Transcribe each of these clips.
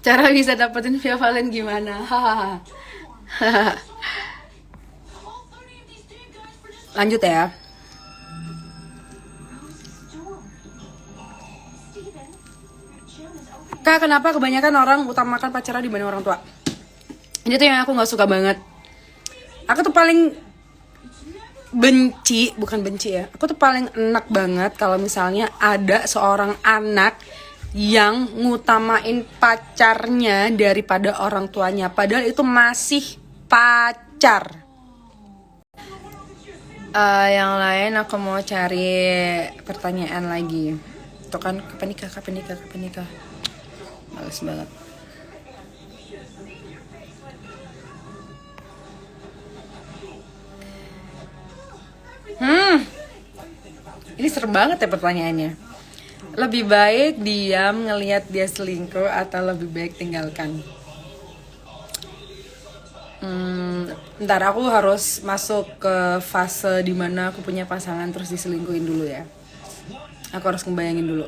Cara bisa dapetin Via Valen gimana? Hahaha. Lanjut ya. Kak, kenapa kebanyakan orang utamakan pacaran dibanding orang tua? Ini tuh yang aku gak suka banget. Aku tuh paling bukan benci ya. Aku tuh paling enak banget kalau misalnya ada seorang anak yang ngutamain pacarnya daripada orang tuanya. Padahal itu masih pacar. Yang lain aku mau cari pertanyaan lagi. Tuh kan, kapan nikah? Males banget. Ini serem banget ya pertanyaannya. Lebih baik diam ngelihat dia selingkuh atau lebih baik tinggalkan? Ntar aku harus masuk ke fase dimana aku punya pasangan terus diselingkuhin dulu ya. Aku harus ngebayangin dulu.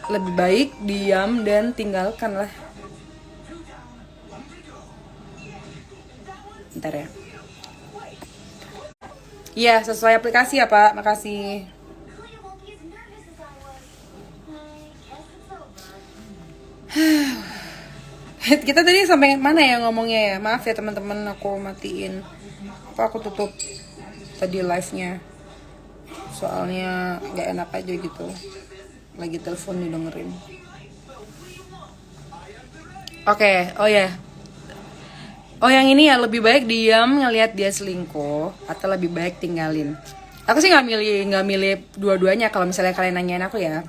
Lebih baik diam dan tinggalkan lah. Bentar ya. Iya, sesuai aplikasi ya Pak, makasih. Kita tadi sampai mana ya ngomongnya ya? Maaf ya teman-teman, aku matiin. Aku tutup tadi live-nya. Soalnya gak enak aja gitu. Lagi telepon didengerin. Oke, oh ya. Oh yang ini ya, lebih baik diam ngelihat dia selingkuh atau lebih baik tinggalin? Aku sih nggak milih dua-duanya. Kalau misalnya kalian nanyain aku ya,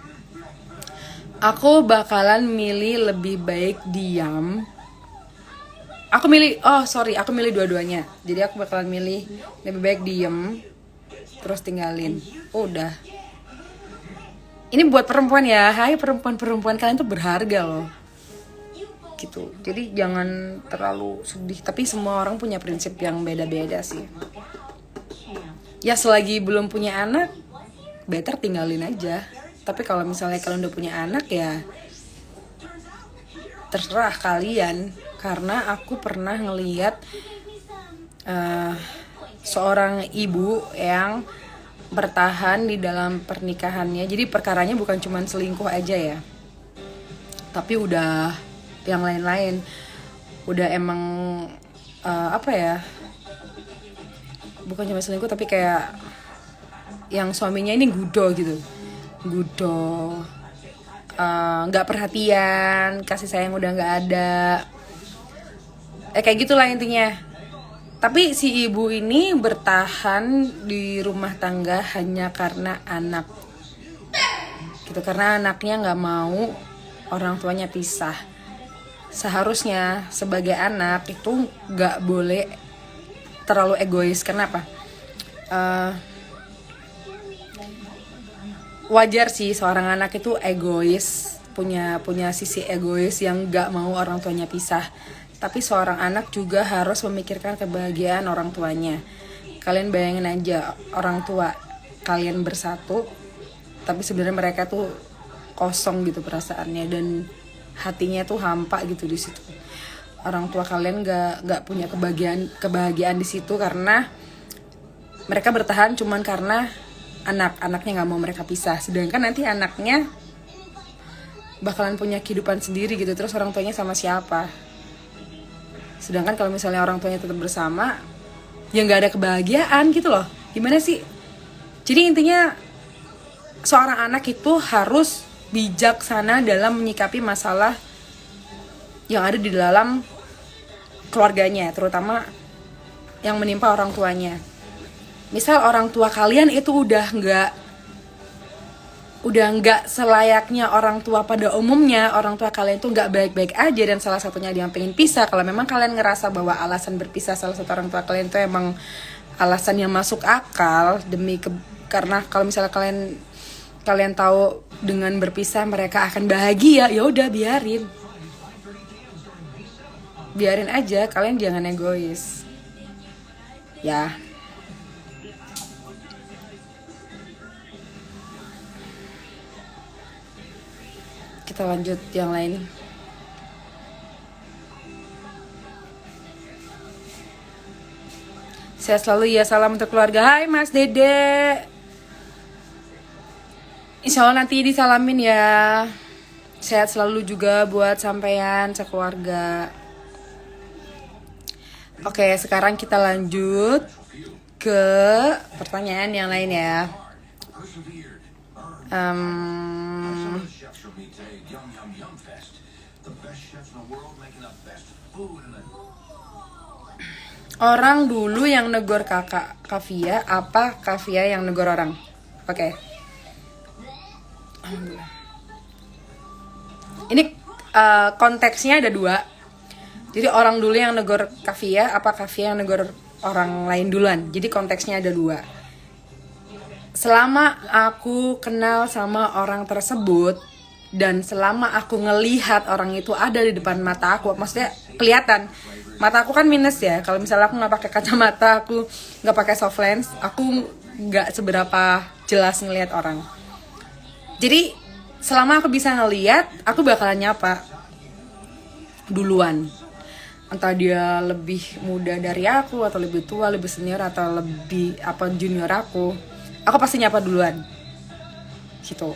aku bakalan milih lebih baik diam. Aku milih dua-duanya. Jadi aku bakalan milih lebih baik diam terus tinggalin. Udah. Ini buat perempuan ya. Hai perempuan kalian tuh berharga loh. Gitu. Jadi jangan terlalu sedih. Tapi semua orang punya prinsip yang beda-beda sih. Ya selagi belum punya anak, better tinggalin aja. Tapi kalau misalnya kalian udah punya anak ya terserah kalian. Karena aku pernah ngeliat seorang ibu yang bertahan di dalam pernikahannya. Jadi perkaranya bukan cuma selingkuh aja ya, tapi udah yang lain-lain. Udah emang bukan cuma selingkuh tapi kayak yang suaminya ini gudo gitu. Gak perhatian, kasih sayang udah gak ada, kayak gitulah intinya. Tapi si ibu ini bertahan di rumah tangga hanya karena anak gitu, karena anaknya gak mau orang tuanya pisah. Seharusnya sebagai anak itu gak boleh terlalu egois. Kenapa? Wajar sih seorang anak itu egois, punya sisi egois yang gak mau orang tuanya pisah. Tapi seorang anak juga harus memikirkan kebahagiaan orang tuanya. Kalian bayangin aja, orang tua kalian bersatu, tapi sebenarnya mereka tuh kosong gitu perasaannya dan hatinya tuh hampa gitu di situ. Orang tua kalian gak punya kebahagiaan di situ karena mereka bertahan cuman karena anaknya nggak mau mereka pisah. Sedangkan nanti anaknya bakalan punya kehidupan sendiri gitu. Terus orang tuanya sama siapa? Sedangkan kalau misalnya orang tuanya tetap bersama, ya nggak ada kebahagiaan gitu loh. Gimana sih? Jadi intinya seorang anak itu harus bijaksana dalam menyikapi masalah yang ada di dalam keluarganya, terutama yang menimpa orang tuanya. Misal orang tua kalian itu udah nggak selayaknya orang tua pada umumnya, orang tua kalian tuh nggak baik-baik aja dan salah satunya dia pengen pisah. Kalau memang kalian ngerasa bahwa alasan berpisah salah satu orang tua kalian tuh emang alasan yang masuk akal karena kalau misalnya kalian tahu dengan berpisah mereka akan bahagia, ya udah biarin aja, kalian jangan egois. ya. Kita lanjut yang lain. Sehat selalu ya, salam untuk keluarga. Hai Mas Dede. Insya Allah nanti disalamin ya. Sehat selalu juga buat sampean sekeluarga. Oke, sekarang kita lanjut ke pertanyaan yang lain ya. Orang dulu yang negor kakak Kavia, apa Kavia yang negor orang? Oke. Ini konteksnya ada dua. Jadi orang dulu yang negor Kavia, apa Kavia yang negor orang lain duluan? Jadi konteksnya ada dua. Selama aku kenal sama orang tersebut dan selama aku ngelihat orang itu ada di depan mata aku, maksudnya kelihatan. Mata aku kan minus ya. Kalau misalnya aku nggak pakai kacamata, aku nggak pakai soft lens, aku nggak seberapa jelas ngelihat orang. Jadi selama aku bisa ngelihat, aku bakalan nyapa duluan. Entah dia lebih muda dari aku atau lebih tua, lebih senior atau lebih junior aku pasti nyapa duluan. Gitu.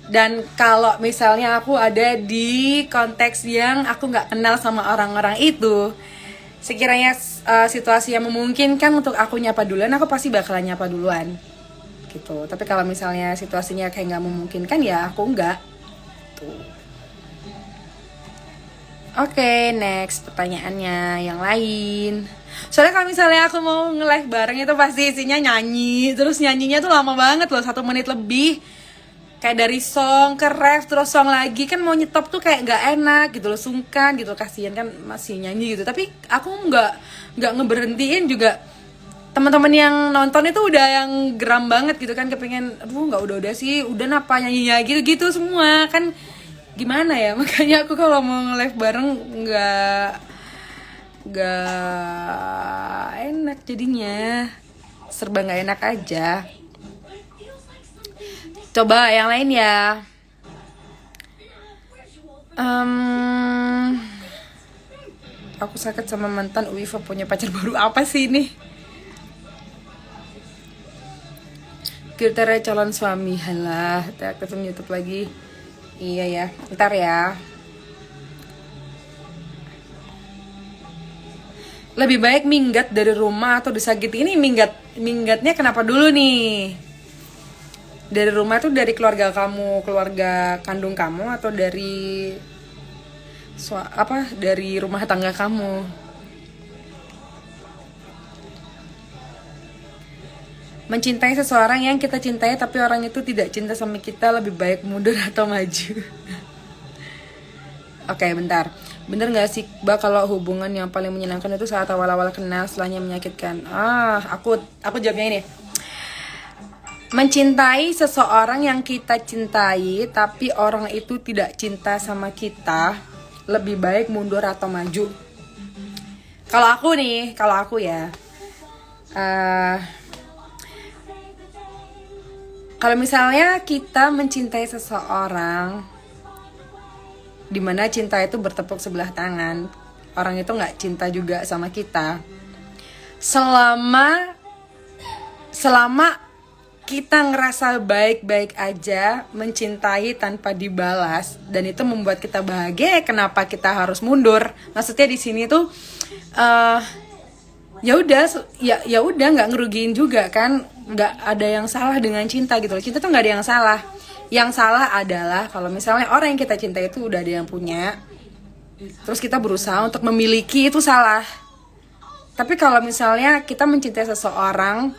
Dan kalau misalnya aku ada di konteks yang aku nggak kenal sama orang-orang itu, sekiranya situasi yang memungkinkan untuk aku nyapa duluan, aku pasti bakalan nyapa duluan. Gitu. Tapi kalau misalnya situasinya kayak nggak memungkinkan, ya aku nggak. Tuh. Oke, next pertanyaannya yang lain. Soalnya kalau misalnya aku mau nge-live bareng itu pasti isinya nyanyi. Terus nyanyinya tuh lama banget loh, 1 menit lebih. Kayak dari song ke ref, terus song lagi. Kan mau nyetop tuh kayak gak enak gitu loh, sungkan gitu. Kasian kan masih nyanyi gitu. Tapi aku gak ngeberhentiin juga. Teman-teman yang nonton itu udah yang geram banget gitu kan. Kepengen, aduh gak udah sih, udah napa nyanyinya gitu-gitu semua. Kan gimana ya, makanya aku kalau mau nge-live bareng gak enak jadinya. Serba gak enak aja. Coba yang lain ya. Aku sakit sama mantan, Uifa punya pacar baru, apa sih ini? Kriteria calon suami, halah, ketemu YouTube lagi. Iya ya, ntar ya. Lebih baik minggat dari rumah atau disakiti? Ini minggatnya kenapa dulu nih? Dari rumah tuh dari keluarga kamu, keluarga kandung kamu, atau dari dari rumah tangga kamu? Mencintai seseorang yang kita cintai tapi orang itu tidak cinta sama kita, lebih baik mundur atau maju? Oke, bentar. Bener gak sih, Mbak, kalau hubungan yang paling menyenangkan itu saat awal-awal kenal, setelahnya menyakitkan? Aku jawabnya ini. Mencintai seseorang yang kita cintai tapi orang itu tidak cinta sama kita, lebih baik mundur atau maju? Kalau aku ya, kalau misalnya kita mencintai seseorang dimana cinta itu bertepuk sebelah tangan, orang itu nggak cinta juga sama kita, selama kita ngerasa baik-baik aja, mencintai tanpa dibalas, dan itu membuat kita bahagia, kenapa kita harus mundur? Maksudnya di sini tuh ya udah nggak ngerugiin juga kan, nggak ada yang salah dengan cinta gitu loh. Cinta tuh nggak ada yang salah. Yang salah adalah kalau misalnya orang yang kita cinta itu udah ada yang punya, terus kita berusaha untuk memiliki, itu salah. Tapi kalau misalnya kita mencintai seseorang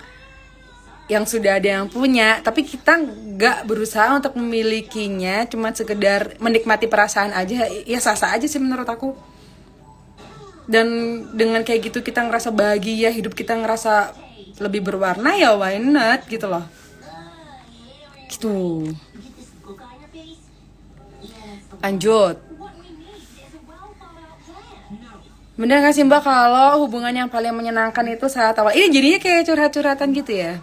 yang sudah ada yang punya, tapi kita nggak berusaha untuk memilikinya, cuma sekedar menikmati perasaan aja, ya sah-sah aja sih menurut aku. Dan dengan kayak gitu kita ngerasa bahagia, hidup kita ngerasa lebih berwarna, ya why not gitu loh. Gitu. Lanjut. Bener gak sih Mbak kalau hubungan yang paling menyenangkan itu saat awal? Ini jadinya kayak curhat-curhatan gitu ya.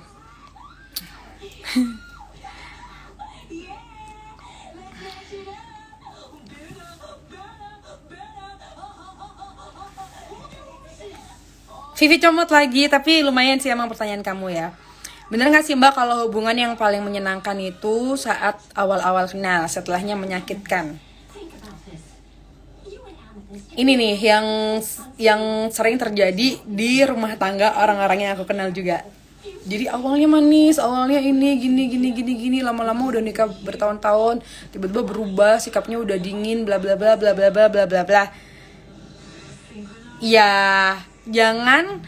Vivi comot lagi, tapi lumayan sih emang pertanyaan kamu ya. Bener gak sih Mbak kalau hubungan yang paling menyenangkan itu saat awal-awal kenal, setelahnya menyakitkan? Ini nih yang sering terjadi di rumah tangga orang-orang yang aku kenal juga. Jadi awalnya manis, awalnya ini gini, lama-lama udah nikah bertahun-tahun, tiba-tiba berubah, sikapnya udah dingin, bla bla bla bla bla bla bla bla bla. Ya, jangan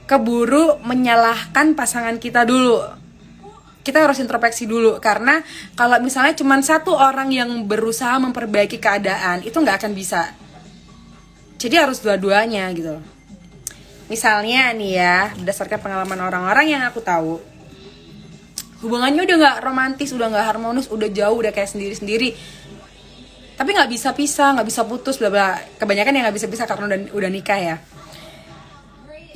keburu menyalahkan pasangan kita dulu. Kita harus introspeksi dulu, karena kalau misalnya cuma satu orang yang berusaha memperbaiki keadaan, itu nggak akan bisa. Jadi harus dua-duanya gitu loh. Misalnya nih ya, berdasarkan pengalaman orang-orang yang aku tahu, hubungannya udah gak romantis, udah gak harmonis, udah jauh, udah kayak sendiri-sendiri, tapi gak bisa pisah, gak bisa putus, bla bla. Kebanyakan yang gak bisa pisah karena udah nikah ya.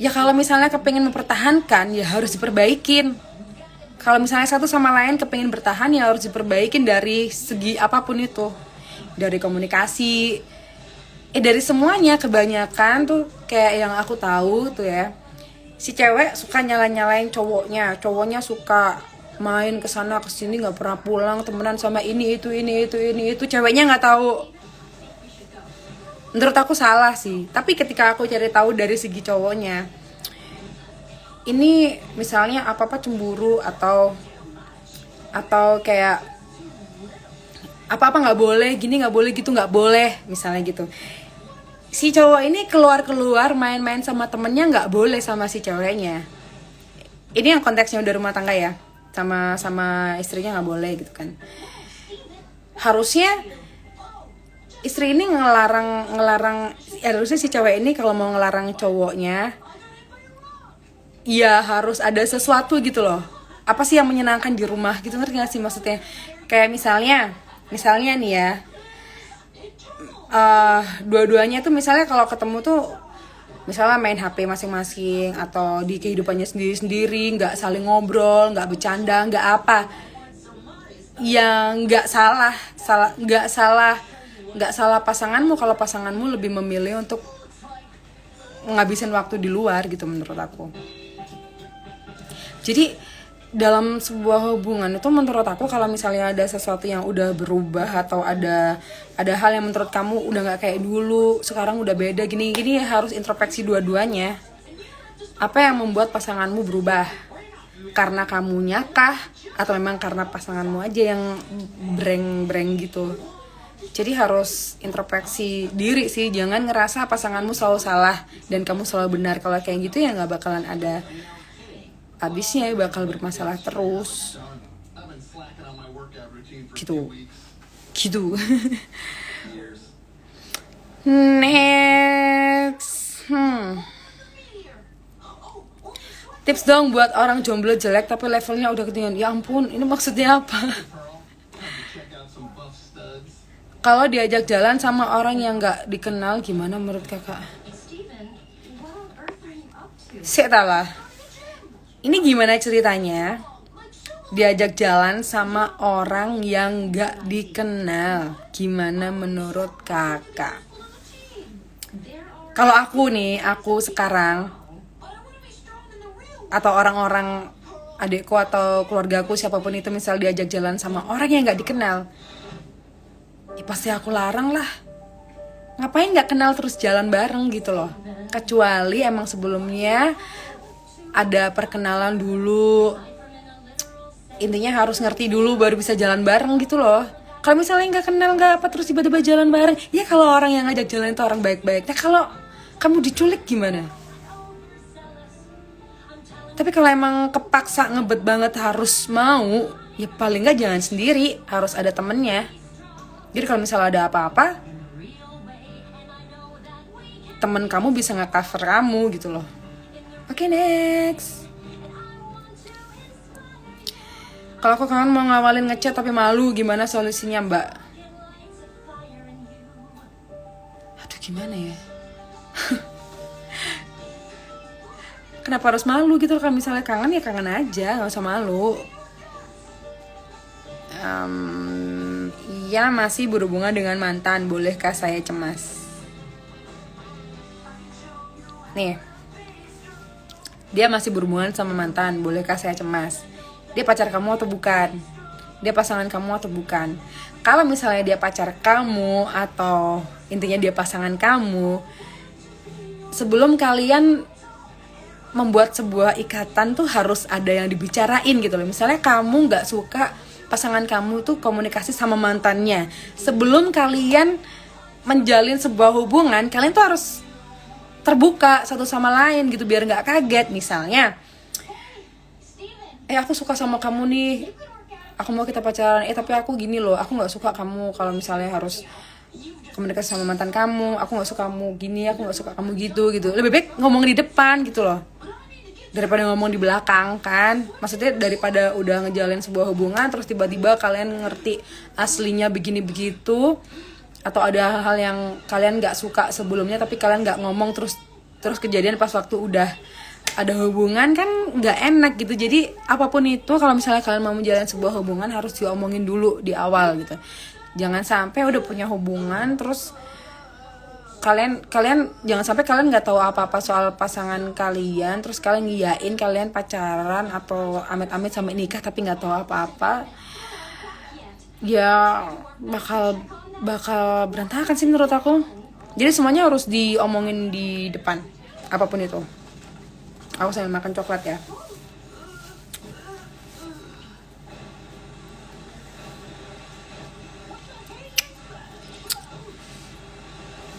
Ya kalau misalnya kepengen mempertahankan, ya harus diperbaikin. Kalau misalnya satu sama lain kepengen bertahan, ya harus diperbaikin dari segi apapun itu. Dari komunikasi, dari semuanya. Kebanyakan tuh kayak yang aku tahu tuh ya, si cewek suka nyalain cowoknya suka main kesana kesini, nggak pernah pulang, temenan sama ini itu, ceweknya nggak tahu. Menurut aku salah sih, tapi ketika aku cari tahu dari segi cowoknya, ini misalnya apa cemburu atau kayak apa nggak boleh gini, nggak boleh gitu, nggak boleh misalnya gitu. Si cowok ini keluar main-main sama temennya nggak boleh sama si ceweknya. Ini yang konteksnya udah rumah tangga ya, sama istrinya nggak boleh gitu kan. Harusnya istri ini ngelarang ya, harusnya si cewek ini kalau mau ngelarang cowoknya, ya harus ada sesuatu gitu loh. Apa sih yang menyenangkan di rumah gitu, ngerti gak sih maksudnya? Kayak misalnya nih ya, dua-duanya tuh misalnya kalau ketemu tuh misalnya main HP masing-masing atau di kehidupannya sendiri-sendiri, nggak saling ngobrol, nggak bercanda, nggak apa, yang nggak salah pasanganmu kalau pasanganmu lebih memilih untuk ngabisin waktu di luar gitu, menurut aku. Jadi dalam sebuah hubungan itu menurut aku, kalau misalnya ada sesuatu yang udah berubah atau ada hal yang menurut kamu udah nggak kayak dulu, sekarang udah beda gini ya, harus introspeksi dua-duanya. Apa yang membuat pasanganmu berubah? Karena kamunya kah, atau memang karena pasanganmu aja yang breng gitu? Jadi harus introspeksi diri sih, jangan ngerasa pasanganmu selalu salah dan kamu selalu benar. Kalau kayak gitu ya nggak bakalan ada habisnya, bakal bermasalah terus gitu. Next, tips dong buat orang jomblo jelek tapi levelnya udah ketinggian. Ya ampun, ini maksudnya apa? Kalau diajak jalan sama orang yang nggak dikenal, gimana menurut kakak? Lah. Ini gimana ceritanya? Diajak jalan sama orang yang gak dikenal, gimana menurut kakak? Kalau aku sekarang, atau orang-orang adikku atau keluargaku, siapapun itu, misal diajak jalan sama orang yang gak dikenal, ya pasti aku larang lah. Ngapain gak kenal terus jalan bareng gitu loh. Kecuali emang sebelumnya ada perkenalan dulu, intinya harus ngerti dulu baru bisa jalan bareng gitu loh. Kalau misalnya nggak kenal nggak apa terus tiba-tiba jalan bareng, ya kalau orang yang ngajak jalan itu orang baik-baik. Nah kalau kamu diculik gimana? Tapi kalau emang kepaksa ngebet banget harus mau, ya paling nggak jangan sendiri, harus ada temennya. Jadi kalau misalnya ada apa-apa, temen kamu bisa nge-cover kamu gitu loh. Oke, next. Kalau aku kangen mau ngawalin ngechat tapi malu, gimana solusinya mbak? Aduh gimana ya? Kenapa harus malu gitu? Kalau misalnya kangen ya kangen aja, nggak usah malu. Ia masih berhubungan dengan mantan, bolehkah saya cemas? Nih, dia masih berhubungan sama mantan, bolehkah saya cemas? Dia pacar kamu atau bukan? Dia pasangan kamu atau bukan? Kalau misalnya dia pacar kamu atau intinya dia pasangan kamu, sebelum kalian membuat sebuah ikatan tuh harus ada yang dibicarain gitu loh. Misalnya kamu nggak suka pasangan kamu tuh komunikasi sama mantannya, sebelum kalian menjalin sebuah hubungan, kalian tuh harus terbuka satu sama lain gitu, biar nggak kaget. Misalnya, aku suka sama kamu nih, aku mau kita pacaran, tapi aku gini loh, aku nggak suka kamu kalau misalnya harus komunikasi sama mantan kamu, aku nggak suka kamu gini, aku nggak suka kamu gitu. Lebih baik ngomong di depan gitu loh, daripada ngomong di belakang kan. Maksudnya daripada udah ngejalin sebuah hubungan terus tiba-tiba kalian ngerti aslinya begini begitu, atau ada hal-hal yang kalian nggak suka sebelumnya tapi kalian nggak ngomong, terus kejadian pas waktu udah ada hubungan, kan nggak enak gitu. Jadi apapun itu, kalau misalnya kalian mau menjalin sebuah hubungan harus diomongin dulu di awal gitu. Jangan sampai udah punya hubungan terus kalian jangan sampai kalian nggak tahu apa-apa soal pasangan kalian, terus kalian ngiyain kalian pacaran atau amit-amit sampai nikah tapi nggak tahu apa-apa. Ya bakal berantakan sih menurut aku. Jadi semuanya harus diomongin di depan, apapun itu. Aku sambil makan coklat ya.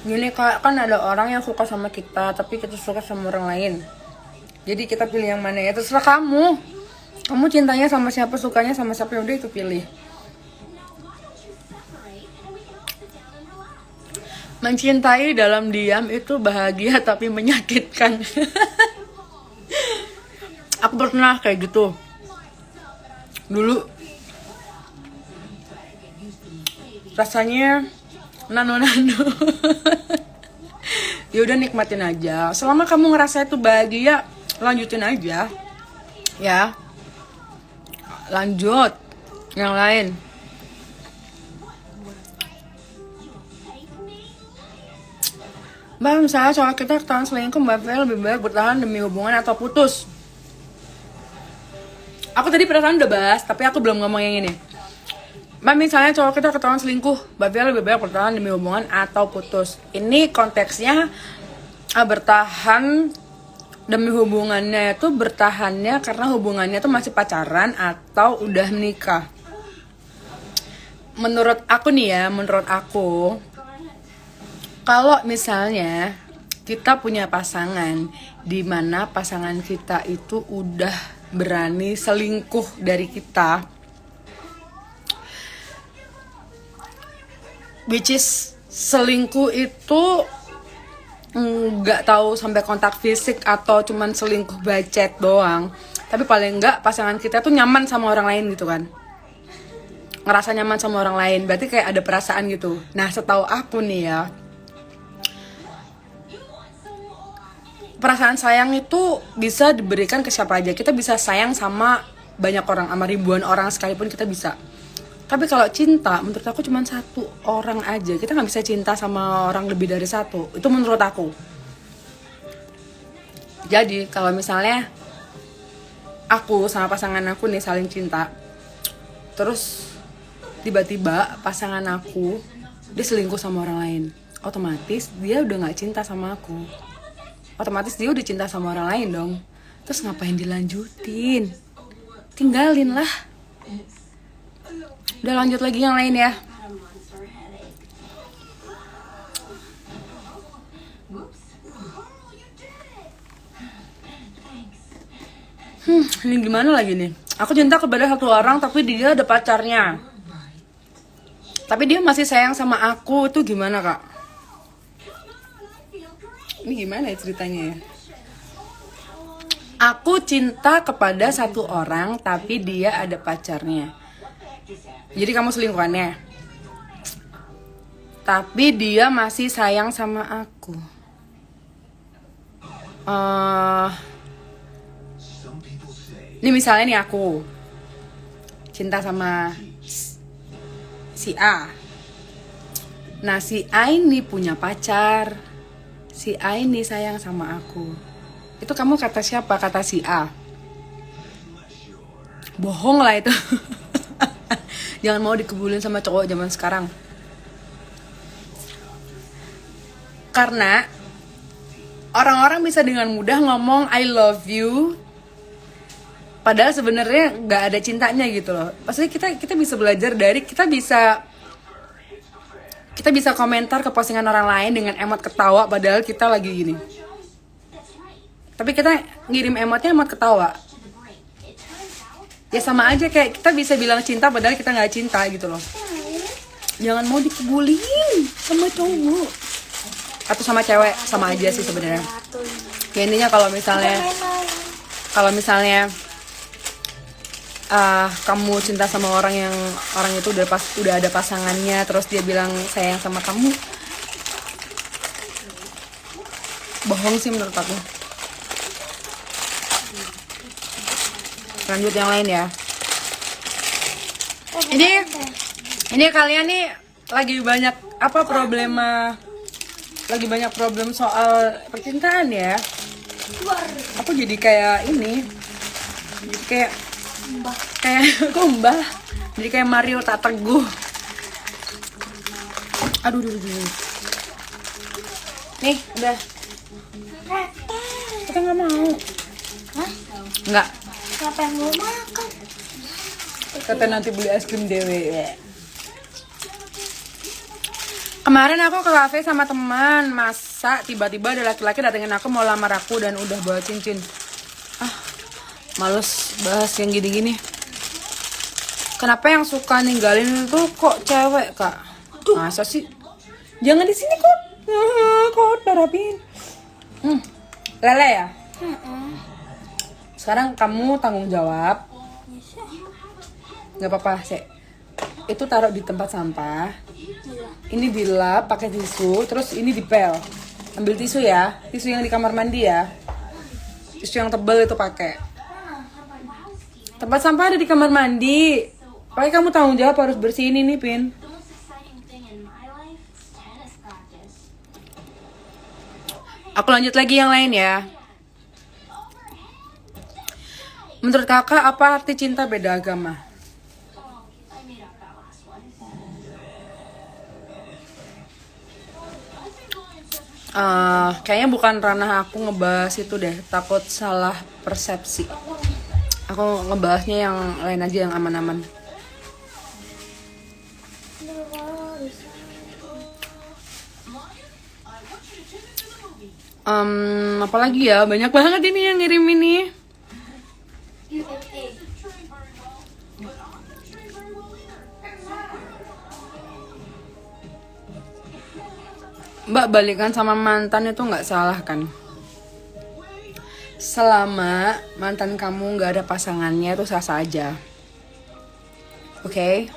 Gini kak, kan ada orang yang suka sama kita tapi kita suka sama orang lain. Jadi kita pilih yang mana ya, terserah kamu. Kamu cintanya sama siapa, sukanya sama siapa, udah itu pilih. Mencintai dalam diam itu bahagia tapi menyakitkan. Aku pernah kayak gitu dulu. Rasanya nano. Ya udah, nikmatin aja. Selama kamu ngerasa itu bahagia, lanjutin aja. Ya. Lanjut. Yang lain. Mbak, misalnya soal kita ketahuan selingkuh, Mbak Vel lebih baik bertahan demi hubungan atau putus? Aku tadi perasaan udah bahas, tapi aku belum ngomong yang ini. Mbak, misalnya cowok kita ketahuan selingkuh, Mbak Vel lebih baik bertahan demi hubungan atau putus? Ini konteksnya bertahan demi hubungannya itu bertahannya karena hubungannya tuh masih pacaran atau udah menikah. Menurut aku nih ya, kalau misalnya kita punya pasangan di mana pasangan kita itu udah berani selingkuh dari kita, which is selingkuh itu nggak tahu sampai kontak fisik atau cuman selingkuh bacet doang, tapi paling nggak pasangan kita tuh nyaman sama orang lain gitu kan, ngerasa nyaman sama orang lain, berarti kayak ada perasaan gitu. Nah, setahu aku nih ya, perasaan sayang itu bisa diberikan ke siapa aja. Kita bisa sayang sama banyak orang, sama ribuan orang sekalipun kita bisa. Tapi kalau cinta, menurut aku cuma satu orang aja. Kita nggak bisa cinta sama orang lebih dari satu. Itu menurut aku. Jadi kalau misalnya aku sama pasangan aku nih saling cinta, terus tiba-tiba pasangan aku dia selingkuh sama orang lain, otomatis dia udah nggak cinta sama aku. Otomatis dia udah cinta sama orang lain dong. Terus ngapain dilanjutin? Tinggalin lah. Udah, lanjut lagi yang lain ya. Ini gimana lagi nih? Aku cinta kepada satu orang tapi dia ada pacarnya, tapi dia masih sayang sama aku. Itu gimana kak? Ini gimana ya ceritanya ya? Aku cinta kepada satu orang tapi dia ada pacarnya. Jadi kamu selingkuhannya, tapi dia masih sayang sama aku. Ini misalnya nih aku cinta sama si A. Nah si A ini punya pacar, si A ini sayang sama aku. Itu kamu kata siapa? Kata si A. Bohong lah itu. Jangan mau dikebulin sama cowok zaman sekarang. Karena orang-orang bisa dengan mudah ngomong I love you, padahal sebenarnya nggak ada cintanya gitu loh. Pasti kita bisa belajar dari kita bisa komentar ke postingan orang lain dengan emot ketawa padahal kita lagi gini. Tapi kita ngirim emotnya emot ketawa. Ya sama aja kayak kita bisa bilang cinta padahal kita nggak cinta gitu loh. Jangan mau dikebulin sama cowok atau sama cewek, sama aja sih sebenarnya. Ya intinya kalau misalnya kamu cinta sama orang itu udah ada pasangannya, terus dia bilang sayang sama kamu, bohong sih menurut aku. Lanjut yang lain ya. Ini kalian nih lagi banyak problem soal percintaan ya. Aku jadi kayak kumbah. Jadi kayak Mario tak teguh. Aduh. Nih, udah. Kita nggak mau. Hah? Nggak. Siapa yang mau makan? Kata nanti beli es krim dewe. Kemarin aku ke kafe sama teman, masa tiba-tiba ada laki-laki datengin aku mau lamar aku dan udah bawa cincin. Males bahas yang gini-gini. Kenapa yang suka ninggalin itu kok cewek, Kak? Masa sih? Jangan di sini kok. Kok darapin. Lele ya? Sekarang kamu tanggung jawab. Gak apa-apa, Sek. Itu taruh di tempat sampah. Ini dilap pakai tisu, terus ini dipel. Ambil tisu ya, tisu yang di kamar mandi ya. Tisu yang tebal itu pakai. Tempat sampah ada di kamar mandi. Pokoknya kamu tanggung jawab harus bersihin ini, Pin. Aku lanjut lagi yang lain ya. Menurut kakak apa arti cinta beda agama? Kayaknya bukan ranah aku ngebahas itu deh. Takut salah persepsi. Aku ngebahasnya yang lain aja, yang aman-aman. Apalagi ya, banyak banget ini yang ngirim ini. Mbak, balikan sama mantan itu nggak salah kan? Selama mantan kamu nggak ada pasangannya itu sah-sah aja. Oke?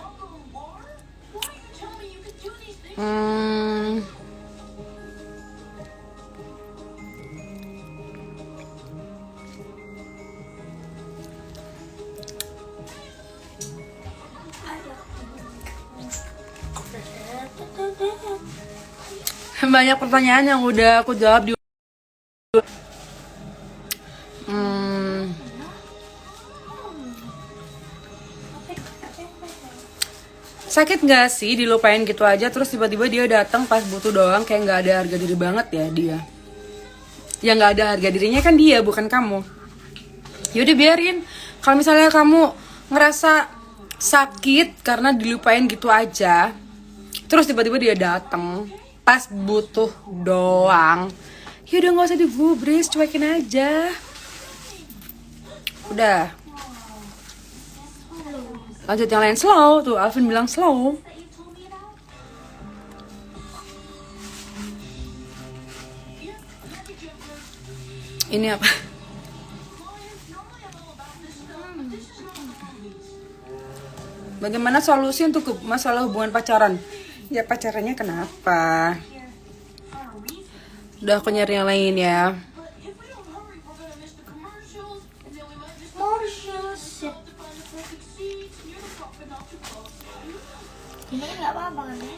Banyak pertanyaan yang udah aku jawab di sakit gak sih dilupain gitu aja terus tiba-tiba dia datang pas butuh doang, kayak nggak ada harga diri banget ya dia. Ya nggak ada harga dirinya kan dia, bukan kamu. Yaudah biarin. Kalau misalnya kamu ngerasa sakit karena dilupain gitu aja, terus tiba-tiba dia datang pas butuh doang, yaudah nggak usah digubris, cuekin aja. Udah. Lanjut yang lain, slow. Tuh Alvin bilang slow. Ini apa? Bagaimana solusi untuk masalah hubungan pacaran? Ya pacarannya kenapa? Udah aku nyari yang lain ya. Sip. Ini kan nggak apa-apa kan ya?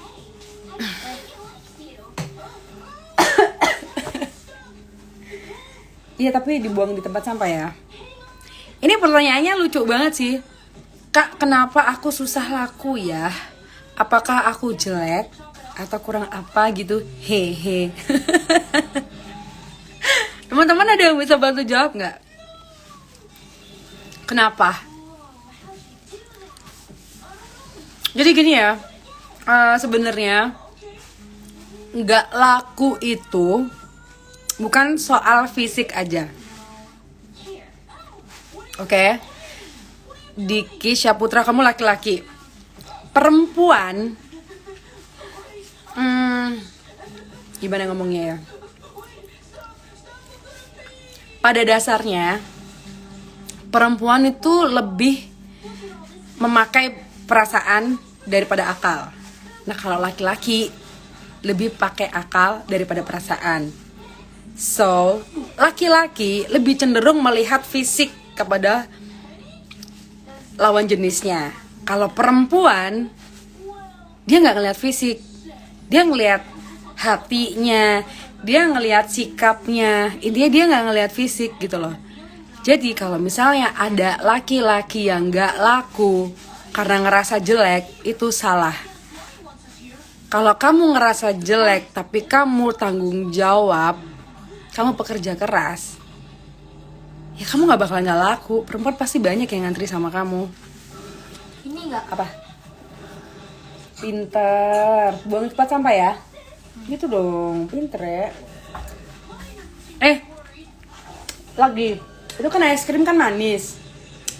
Iya, tapi dibuang di tempat sampah ya. Ini pertanyaannya lucu banget sih. Kak, kenapa aku susah laku ya? Apakah aku jelek atau kurang apa gitu? Hehe. Teman-teman ada yang bisa bantu jawab nggak? Kenapa? Jadi gini ya, sebenarnya nggak laku itu bukan soal fisik aja. Oke? Diki Syaputra, kamu laki-laki. Perempuan, gimana ngomongnya ya? Pada dasarnya, perempuan itu lebih memakai perasaan daripada akal. Nah, kalau laki-laki lebih pakai akal daripada perasaan. So, laki-laki lebih cenderung melihat fisik kepada lawan jenisnya. Kalau perempuan, dia nggak ngelihat fisik, dia ngelihat hatinya, dia ngelihat sikapnya. Intinya dia nggak ngelihat fisik gitu loh. Jadi kalau misalnya ada laki-laki yang nggak laku karena ngerasa jelek, itu salah. Kalau kamu ngerasa jelek tapi kamu tanggung jawab, kamu pekerja keras, ya kamu gak bakalan gak laku. Perempuan pasti banyak yang ngantri sama kamu. Ini nggak Apa? Pinter. Buang cepat sampah ya. Gitu dong, pinter ya. Lagi. Itu kan es krim kan manis.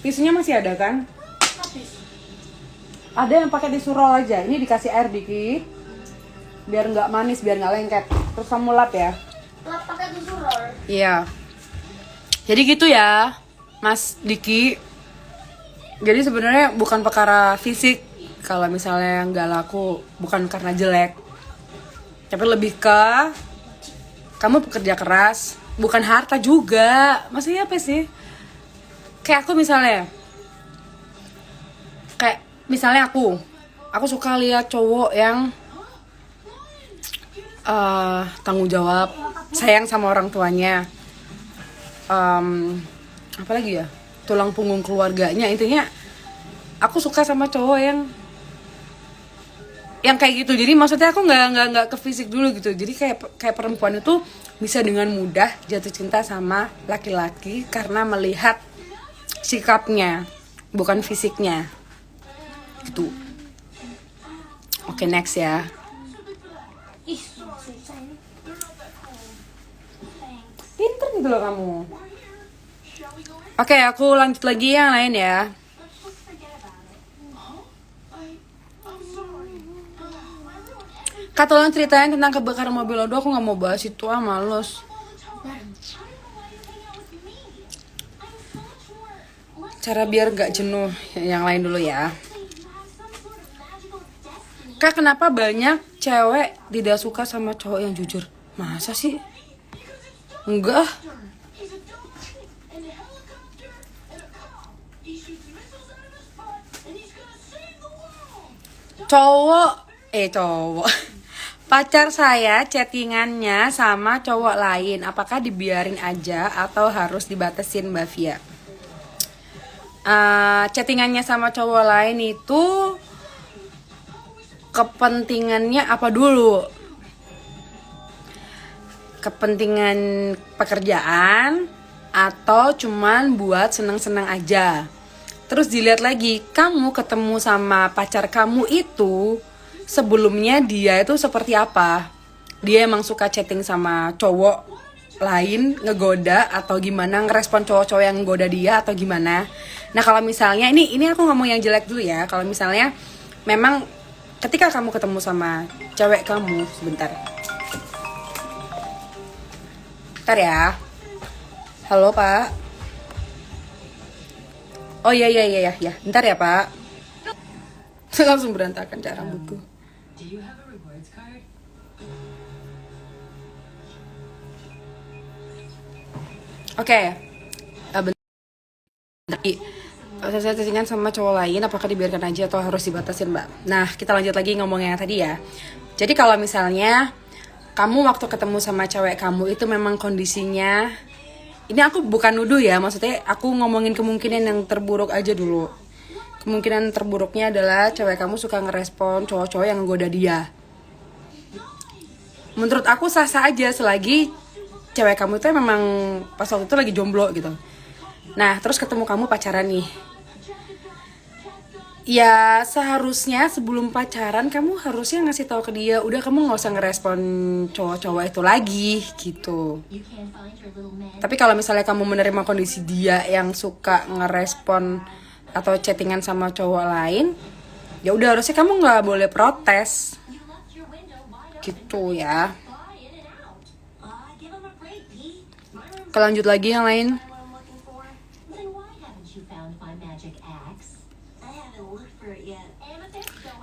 Tisunya masih ada kan? habis. Ada yang pakai tisu roll aja. Ini dikasih air dikit, biar nggak manis, biar nggak lengket. Terus kamu lap ya. Lap pakai tisu roll. Iya. Jadi gitu ya, Mas Diki. Jadi sebenarnya bukan perkara fisik. Kalau misalnya nggak laku, bukan karena jelek, tapi lebih ke kamu pekerja keras, bukan harta juga. Maksudnya apa sih? Kayak aku misalnya, aku suka lihat cowok yang tanggung jawab, sayang sama orang tuanya, apalagi ya, tulang punggung keluarganya. Intinya aku suka sama cowok yang kayak gitu. Jadi maksudnya aku nggak ke fisik dulu gitu. Jadi kayak perempuan itu bisa dengan mudah jatuh cinta sama laki-laki karena melihat sikapnya, bukan fisiknya gitu. Oke, next ya. Ih, susah ini. Pinter gitu loh kamu. Oke, aku lanjut lagi yang lain ya. Kak, tolong ceritain tentang kebakaran mobil Odo. Aku gak mau bahas itu, males. Cara biar gak jenuh. Yang lain dulu ya. Kak, kenapa banyak cewek tidak suka sama cowok yang jujur? Masa sih? Enggak. Cowok pacar saya chattingannya sama cowok lain, apakah dibiarin aja atau harus dibatasin, Mbak Via? Chattingannya sama cowok lain itu kepentingannya apa dulu? Kepentingan pekerjaan atau cuman buat seneng-seneng aja? Terus dilihat lagi, kamu ketemu sama pacar kamu itu sebelumnya dia itu seperti apa? Dia emang suka chatting sama cowok lain, ngegoda atau gimana, ngerespon cowok-cowok yang ngegoda dia atau gimana? Nah, kalau misalnya ini aku ngomong yang jelek dulu ya. Kalau misalnya memang ketika kamu ketemu sama cewek kamu, sebentar ya. Halo, Pak. Oh iya, bentar ya, Pak. Langsung berantakan cara rambutku. Oke. saya chattingan sama cowok lain, apakah dibiarkan aja atau harus dibatasin, Mbak? Nah, kita lanjut lagi ngomongnya yang tadi ya. Jadi kalau misalnya kamu waktu ketemu sama cewek kamu itu memang kondisinya, ini aku bukan nuduh ya, maksudnya aku ngomongin kemungkinan yang terburuk aja dulu. Kemungkinan terburuknya adalah cewek kamu suka ngerespon cowok-cowok yang ngegoda dia. Menurut aku sah-sah aja selagi cewek kamu itu memang pas waktu itu lagi jomblo gitu. Nah, terus ketemu kamu pacaran nih. Ya seharusnya sebelum pacaran kamu harusnya ngasih tahu ke dia, udah kamu nggak usah ngerespon cowok-cowok itu lagi gitu. Tapi kalau misalnya kamu menerima kondisi dia yang suka ngerespon atau chattingan sama cowok lain, ya udah harusnya kamu nggak boleh protes gitu ya. Lanjut lagi yang lain.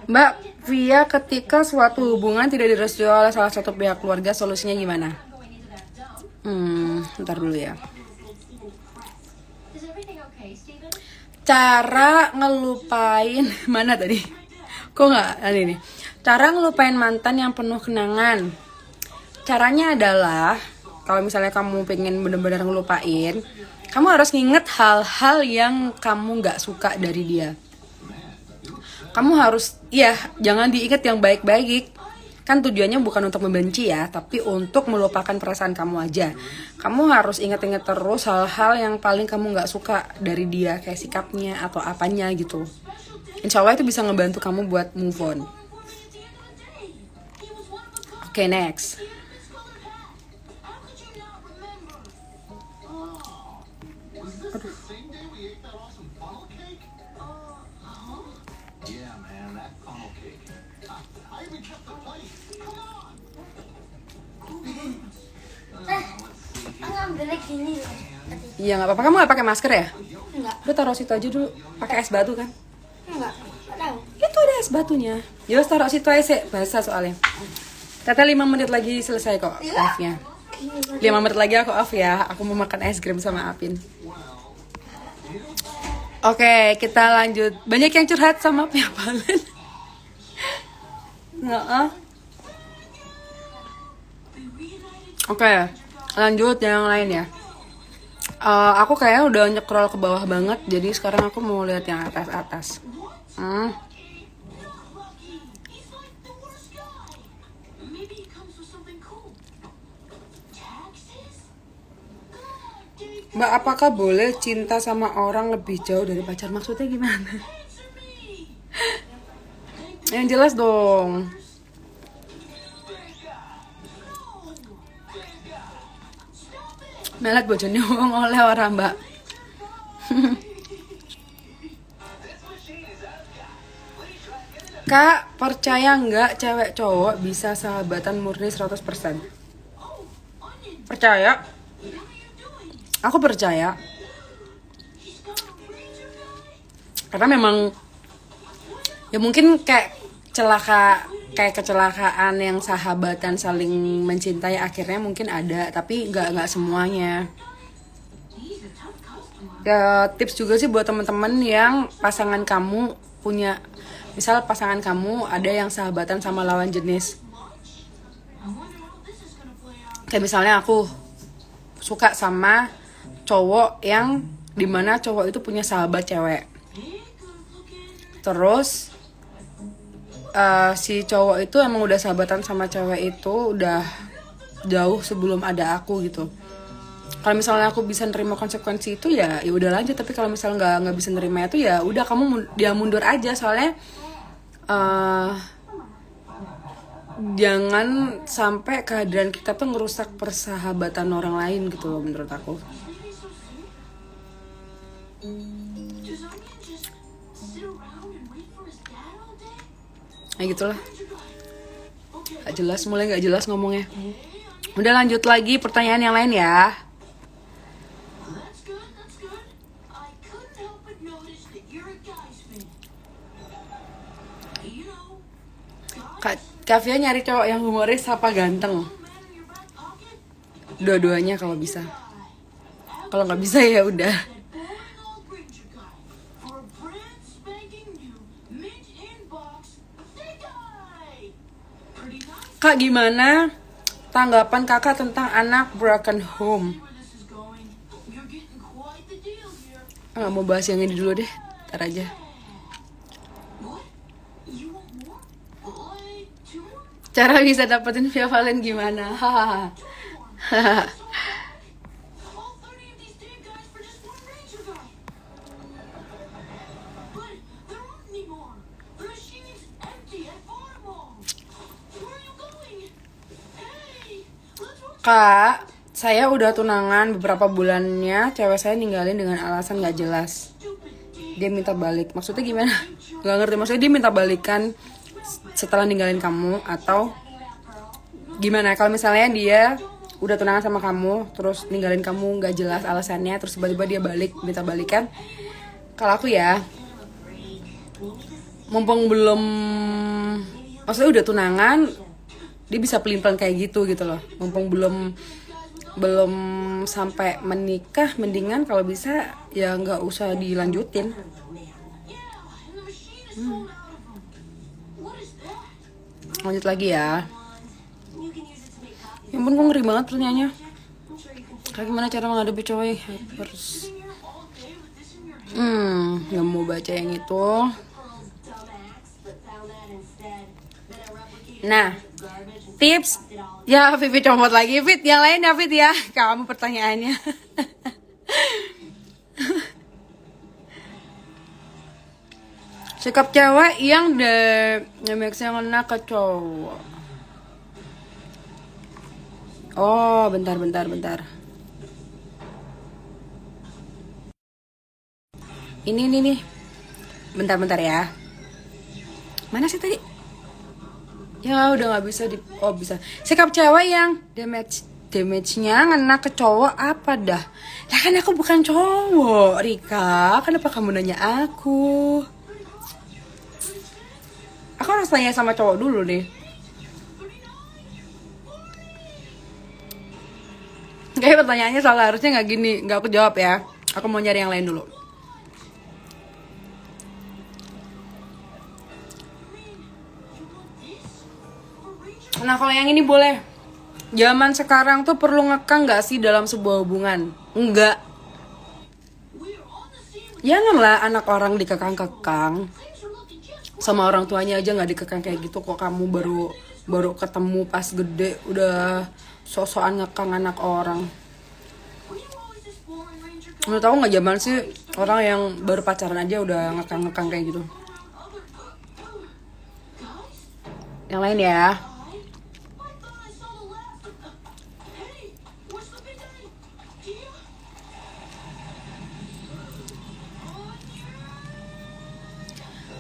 Mbak Via, ketika suatu hubungan tidak direstui oleh salah satu pihak keluarga, solusinya gimana? Ntar dulu ya. Cara ngelupain mana tadi? Kok nggak ini nih? Cara ngelupain mantan yang penuh kenangan. Caranya adalah kalau misalnya kamu pengen bener-bener ngelupain, kamu harus nginget hal-hal yang kamu nggak suka dari dia. Kamu harus, ya jangan diingat yang baik-baik. Kan tujuannya bukan untuk membenci ya, tapi untuk melupakan perasaan kamu aja. Kamu harus ingat-ingat terus hal-hal yang paling kamu gak suka dari dia, kayak sikapnya atau apanya gitu. Insya Allah itu bisa ngebantu kamu buat move on. Oke, next. Iya nggak apa-apa, kamu nggak pakai masker ya? Enggak. Udah taruh situ aja dulu, pakai es batu kan? Enggak. Tahu. Itu ada es batunya. Ya taruh situ aja sih, basah soalnya. Tete 5 menit lagi selesai kok live-nya. 5 menit lagi aku off ya, aku mau makan es krim sama Apin. Oke, kita lanjut. Banyak yang curhat sama Pia Valen. Oke, lanjut yang lain ya. Aku kayaknya udah nyekrol ke bawah banget, jadi sekarang aku mau lihat yang atas-atas. Mbak, apakah boleh cinta sama orang lebih jauh dari pacar? Maksudnya gimana? Yang jelas dong. Melat bojone wong oleh ora, Mbak. Kak, percaya nggak cewek cowok bisa sahabatan murni 100%? Percaya? Aku percaya. Karena memang ya mungkin kayak kecelakaan yang sahabatan saling mencintai akhirnya mungkin ada, tapi nggak semuanya. Ya, tips juga sih buat teman-teman yang pasangan kamu punya, misal pasangan kamu ada yang sahabatan sama lawan jenis. Kayak misalnya aku suka sama cowok yang dimana cowok itu punya sahabat cewek. Terus si cowok itu emang udah sahabatan sama cewek itu udah jauh sebelum ada aku gitu. Kalau misalnya aku bisa nerima konsekuensi itu ya udah lanjut, tapi kalau misalnya nggak bisa nerima itu ya udah kamu dia mundur aja, soalnya jangan sampai kehadiran kita tuh ngerusak persahabatan orang lain gitu loh menurut aku. Nah gitulah, gak jelas, mulai gak jelas ngomongnya. Udah lanjut lagi pertanyaan yang lain ya. Kak Via nyari cowok yang humoris apa ganteng? Dua-duanya kalau bisa. Kalau nggak bisa ya udah. Kak, gimana tanggapan kakak tentang anak broken home? Nggak mau bahas yang ini dulu deh, ntar aja. Cara bisa dapetin Via Valen gimana? Hahaha. Kak, saya udah tunangan beberapa bulannya, cewek saya ninggalin dengan alasan gak jelas. Dia minta balik, maksudnya gimana? Gak ngerti, maksudnya dia minta balikan setelah ninggalin kamu atau gimana? Kalau misalnya dia udah tunangan sama kamu, terus ninggalin kamu gak jelas alasannya, terus tiba-tiba dia balik, minta balikan. Kalau aku ya, mumpung belum, maksudnya udah tunangan, dia bisa pelin-pelan kayak gitu loh. Mumpung belum sampai menikah, mendingan kalau bisa ya nggak usah dilanjutin. Lanjut lagi ya. Ya ampun, gue ngeri banget pertanyaannya. Kayak gimana cara menghadapi cowok yang haters? Nggak mau baca yang itu. Nah, tips ya, Vivi comot lagi. Fit, yang lain ya Fit ya. Kamu pertanyaannya. Sikap cewek yang maxnya ngena ke cowok. Oh, bentar. Ini nih. Bentar ya. Mana sih tadi? Ya udah nggak bisa bisa. Sikap cewek yang damage-nya ngena ke cowok apa dah? Lah kan aku bukan cowok, Rika. Kenapa kamu nanya aku? Aku harus tanya sama cowok dulu nih. Kayak pertanyaannya soal harusnya nggak gini, nggak aku jawab ya. Aku mau nyari yang lain dulu. Nah, kalau yang ini boleh. Zaman sekarang tuh perlu ngekang gak sih dalam sebuah hubungan? Enggak. Janganlah anak orang dikekang-kekang. Sama orang tuanya aja gak dikekang kayak gitu. Kok kamu baru ketemu pas gede udah sok-sokan ngekang anak orang. Menurut aku gak zaman sih orang yang baru pacaran aja udah ngekang-ngekang kayak gitu. Yang lain ya.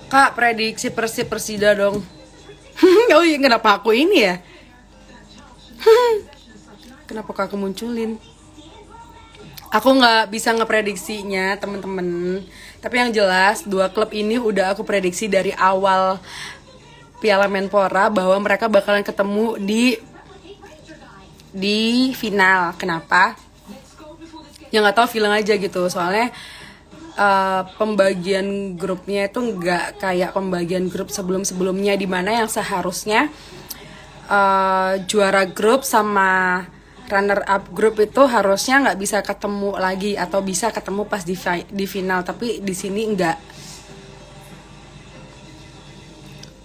Kak, prediksi Persib Persida dong. Oh iya, kenapa aku ini ya? Kenapa kak aku munculin? Aku nggak bisa ngeprediksinya temen-temen. Tapi yang jelas dua klub ini udah aku prediksi dari awal Piala Menpora bahwa mereka bakalan ketemu di final. Kenapa? Ya nggak tahu, feeling aja gitu. Soalnya pembagian grupnya itu nggak kayak pembagian grup sebelum-sebelumnya, dimana yang seharusnya juara grup sama runner up grup itu harusnya nggak bisa ketemu lagi atau bisa ketemu pas di final, tapi di sini nggak.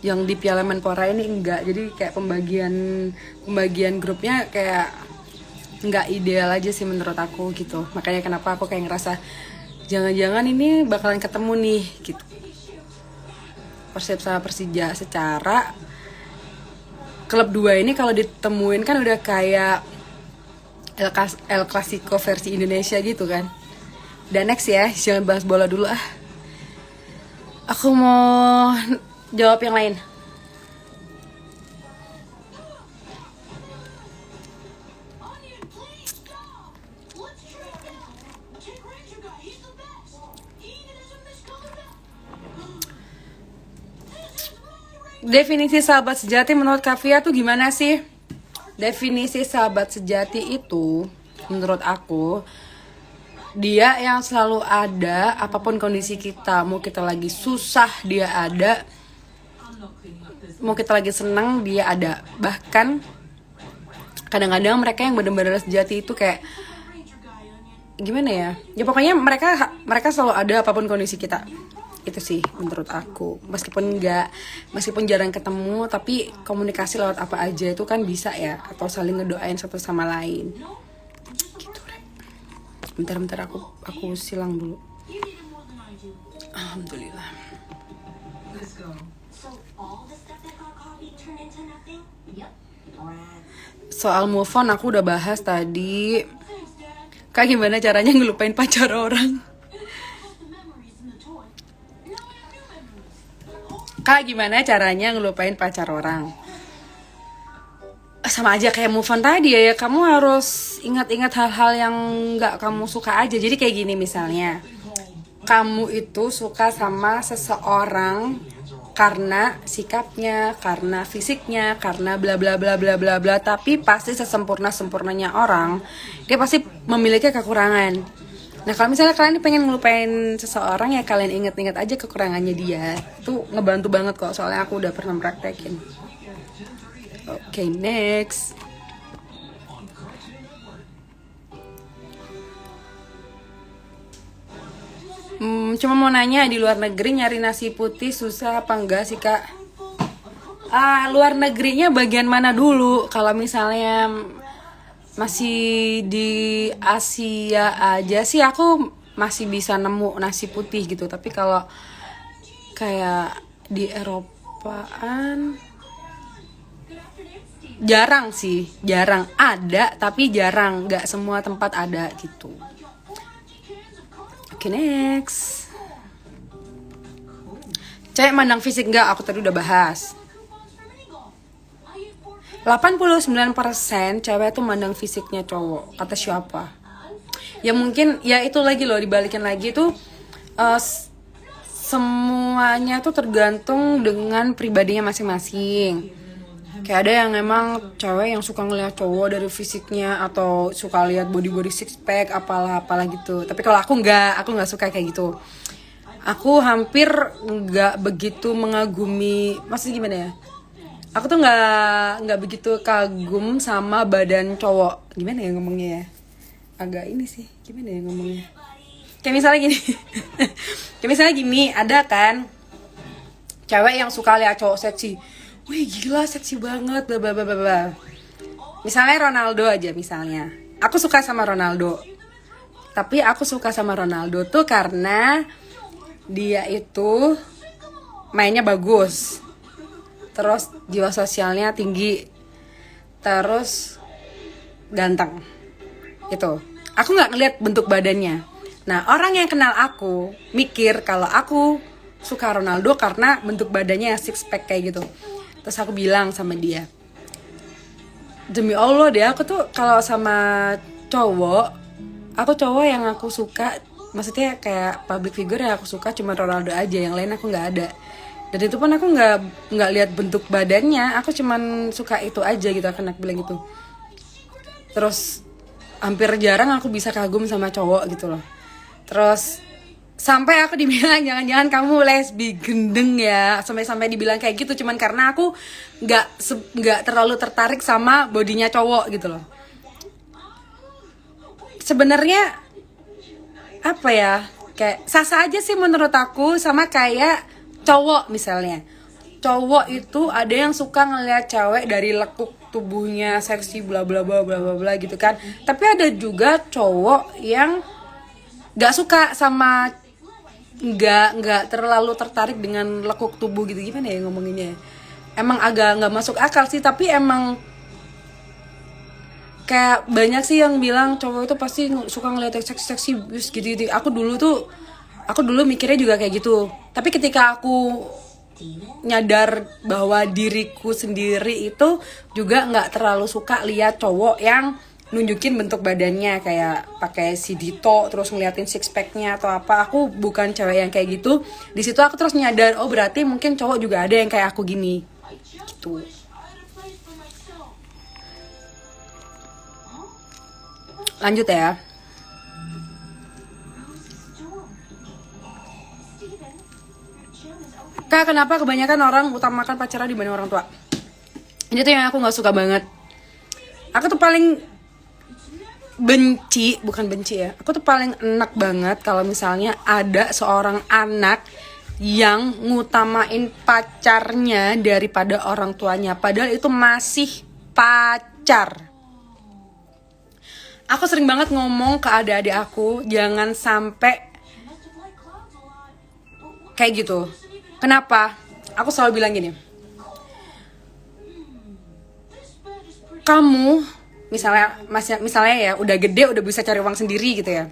Yang di Piala Menpora ini enggak, jadi kayak pembagian grupnya kayak nggak ideal aja sih menurut aku gitu. Makanya kenapa aku kayak ngerasa jangan-jangan ini bakalan ketemu nih gitu. Persib sama Persija secara klub dua ini kalau ditemuin kan udah kayak El Clasico versi Indonesia gitu kan. Dan next ya, jangan bahas bola dulu ah. Aku mau jawab yang lain. Definisi sahabat sejati menurut Kavia tuh gimana sih? Definisi sahabat sejati itu menurut aku dia yang selalu ada apapun kondisi kita. Mau kita lagi susah dia ada, mau kita lagi seneng dia ada. Bahkan kadang-kadang mereka yang benar-benar sejati itu kayak gimana ya? Ya pokoknya mereka selalu ada apapun kondisi kita. Itu sih menurut aku. Meskipun jarang ketemu, tapi komunikasi lewat apa aja itu kan bisa ya, atau saling ngedoain satu sama lain. Gitu, Rek. Bentar aku silang dulu. Alhamdulillah. Soal move on aku udah bahas tadi. Kak, gimana caranya ngelupain pacar orang? Kak, gimana caranya ngelupain pacar orang? Sama aja kayak move on tadi ya. Kamu harus ingat-ingat hal-hal yang gak kamu suka aja. Jadi kayak gini misalnya, kamu itu suka sama seseorang karena sikapnya, karena fisiknya, karena bla bla bla bla bla bla. Tapi pasti sesempurnanya orang, dia pasti memiliki kekurangan. Nah kalau misalnya kalian pengen ngelupain seseorang, ya kalian inget-inget aja kekurangannya dia. Itu ngebantu banget kok, soalnya aku udah pernah praktekin. Oke, next. Cuma mau nanya, di luar negeri nyari nasi putih susah apa enggak sih, Kak? Luar negerinya bagian mana dulu? Kalau misalnya masih di Asia aja sih aku masih bisa nemu nasi putih gitu. Tapi kalau kayak di Eropaan jarang sih, jarang ada tapi jarang, nggak semua tempat ada gitu. Oke, next. Cewek mandang fisik nggak? Aku tadi udah bahas. 89% cewek tuh mandang fisiknya cowok. Kata siapa? Ya mungkin, ya itu lagi loh, dibalikin lagi tuh semuanya tuh tergantung dengan pribadinya masing-masing. Kayak ada yang emang cewek yang suka ngeliat cowok dari fisiknya, atau suka lihat body six pack apalah gitu. Tapi kalau aku nggak suka kayak gitu. Aku hampir nggak begitu mengagumi, maksudnya gimana ya? Aku tuh nggak begitu kagum sama badan cowok. Gimana ya ngomongnya ya? Agak ini sih, gimana ya ngomongnya? Kayak misalnya gini, kayak misalnya gini, ada kan cewek yang suka lihat cowok seksi. Wih gila seksi banget, bla bla bla bla. Misalnya Ronaldo aja misalnya. Aku suka sama Ronaldo. Tapi aku suka sama Ronaldo tuh karena dia itu mainnya bagus. Terus jiwa sosialnya tinggi. Terus ganteng. Itu. Aku nggak ngeliat bentuk badannya. Nah, orang yang kenal aku mikir kalau aku suka Ronaldo karena bentuk badannya yang six pack kayak gitu. Terus aku bilang sama dia, demi Allah deh, aku tuh kalau sama cowok yang aku suka, maksudnya kayak public figure yang aku suka cuma Ronaldo aja, yang lain aku nggak ada. Dan itu pun aku nggak lihat bentuk badannya, aku cuman suka itu aja gitu, aku bilang gitu. Terus hampir jarang aku bisa kagum sama cowok gitu loh. Terus sampai aku dibilang jangan-jangan kamu lesbi gendeng ya, sampai dibilang kayak gitu cuman karena aku nggak terlalu tertarik sama bodinya cowok gitu loh. Sebenarnya apa ya, kayak sah-sah aja sih menurut aku. Sama kayak cowok misalnya, cowok itu ada yang suka ngeliat cewek dari lekuk tubuhnya seksi bla bla bla bla bla bla gitu kan. Tapi ada juga cowok yang nggak suka sama, nggak terlalu tertarik dengan lekuk tubuh gitu. Gimana ya ngomonginnya, emang agak nggak masuk akal sih. Tapi emang kayak banyak sih yang bilang cowok itu pasti suka ngeliat seksi gitu. Aku dulu mikirnya juga kayak gitu. Tapi ketika aku nyadar bahwa diriku sendiri itu juga nggak terlalu suka lihat cowok yang nunjukin bentuk badannya kayak pakai si Dito terus ngeliatin six packnya atau apa. Aku bukan cewek yang kayak gitu. Di situ aku terus nyadar, oh berarti mungkin cowok juga ada yang kayak aku gini gitu. Lanjut ya. Kak, kenapa kebanyakan orang utamakan pacaran dibanding orang tua? Ini tuh yang aku nggak suka banget. Aku tuh paling bukan benci ya. Aku tuh paling enak banget kalau misalnya ada seorang anak yang ngutamain pacarnya daripada orang tuanya. Padahal itu masih pacar. Aku sering banget ngomong ke adik-adik aku, jangan sampai kayak gitu. Kenapa? Aku selalu bilang gini. Kamu misalnya ya udah gede, udah bisa cari uang sendiri gitu ya.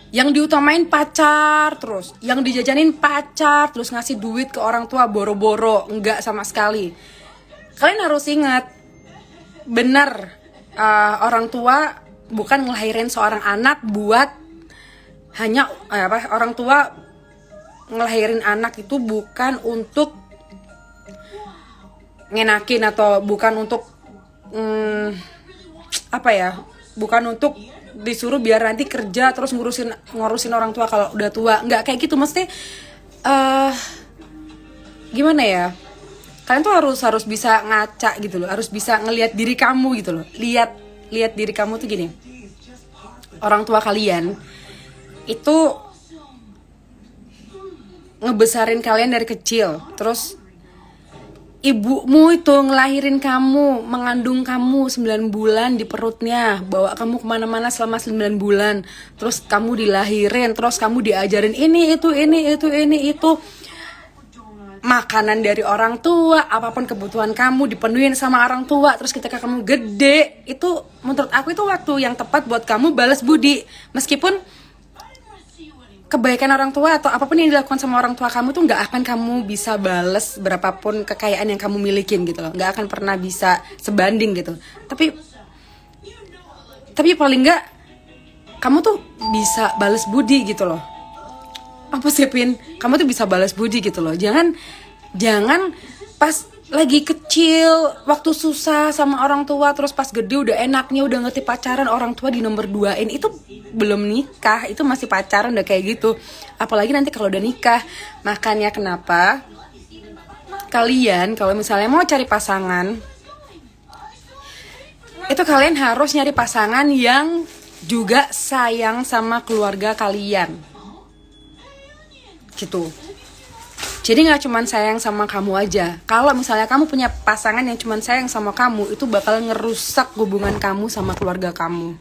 Yang diutamain pacar terus, yang dijajanin pacar terus, ngasih duit ke orang tua boro-boro, enggak sama sekali. Kalian harus ingat, benar, orang tua bukan ngelahirin seorang anak buat hanya orang tua ngelahirin anak itu bukan untuk ngenakin atau bukan untuk bukan untuk disuruh biar nanti kerja terus ngurusin orang tua kalau udah tua. Nggak kayak gitu, mesti gimana ya, kalian tuh harus bisa ngaca gitu loh, harus bisa ngelihat diri kamu gitu loh. Lihat diri kamu tuh gini, orang tua kalian itu ngebesarin kalian dari kecil, terus ibumu itu ngelahirin kamu, mengandung kamu 9 bulan di perutnya, bawa kamu kemana-mana selama 9 bulan, terus kamu dilahirin, terus kamu diajarin ini itu, makanan dari orang tua, apapun kebutuhan kamu dipenuhin sama orang tua. Terus ketika kamu gede, itu menurut aku itu waktu yang tepat buat kamu balas budi. Meskipun kebaikan orang tua atau apapun yang dilakukan sama orang tua kamu tuh nggak akan kamu bisa bales berapapun kekayaan yang kamu milikin gitu loh, nggak akan pernah bisa sebanding gitu. Tapi paling nggak kamu tuh bisa bales budi gitu loh. Apa sih, Pin? Kamu tuh bisa balas budi gitu loh. Jangan pas lagi kecil waktu susah sama orang tua, terus pas gede udah enaknya udah ngerti pacaran, orang tua di nomor 2-in. Itu belum nikah, itu masih pacaran udah kayak gitu. Apalagi nanti kalau udah nikah. Makanya kenapa kalian kalau misalnya mau cari pasangan, itu kalian harus nyari pasangan yang juga sayang sama keluarga kalian gitu. Jadi gak cuma sayang sama kamu aja. Kalau misalnya kamu punya pasangan yang cuma sayang sama kamu, itu bakal ngerusak hubungan kamu sama keluarga kamu.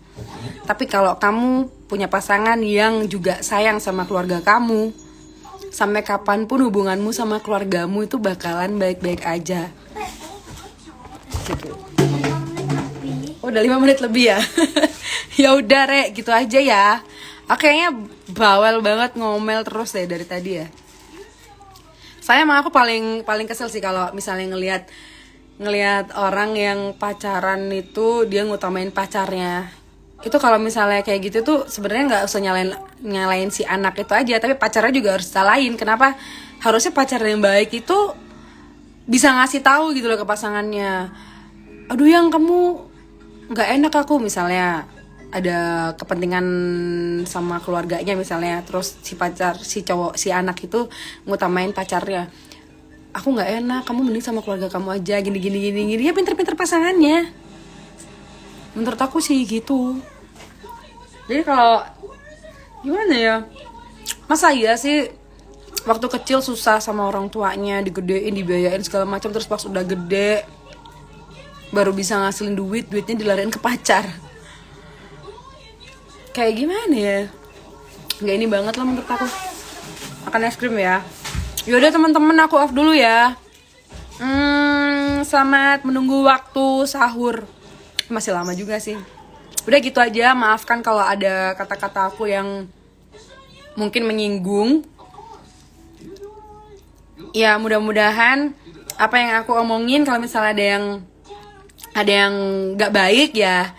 Tapi kalau kamu punya pasangan yang juga sayang sama keluarga kamu, sampai kapanpun hubunganmu sama keluargamu itu bakalan baik-baik aja gitu. Udah 5 menit lebih ya. Ya udah, Rek, gitu aja ya. Kayaknya bawel banget, ngomel terus deh dari tadi ya. Saya emang aku paling kesel sih kalau misalnya ngelihat orang yang pacaran itu dia ngutamain pacarnya. Itu kalau misalnya kayak gitu tuh sebenarnya nggak usah nyalain si anak itu aja, tapi pacarnya juga harus salahin. Kenapa? Harusnya pacar yang baik itu bisa ngasih tahu gitu loh ke pasangannya. Aduh, yang kamu nggak enak aku, misalnya ada kepentingan sama keluarganya misalnya, terus si anak itu ngutamain pacarnya, aku nggak enak, kamu mending sama keluarga kamu aja, gini ya. Pinter-pinter pasangannya, menurut aku sih gitu. Jadi kalau gimana ya, masa iya sih waktu kecil susah sama orang tuanya, digedein, dibiayain segala macam, terus pas udah gede baru bisa ngasilin duitnya dilariin ke pacar. Kayak gimana ya, nggak ini banget lah menurut aku. Makan es krim ya. Yaudah teman-teman, aku off dulu ya. Selamat menunggu waktu sahur. Masih lama juga sih. Udah gitu aja, maafkan kalau ada kata-kata aku yang mungkin menyinggung. Ya mudah-mudahan apa yang aku omongin, kalau misalnya ada yang nggak baik ya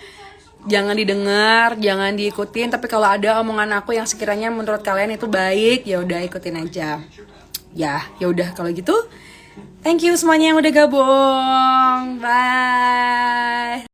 jangan didengar, jangan diikutin. Tapi kalau ada omongan aku yang sekiranya menurut kalian itu baik, ya udah ikutin aja. Ya udah kalau gitu. Thank you semuanya yang udah gabung. Bye.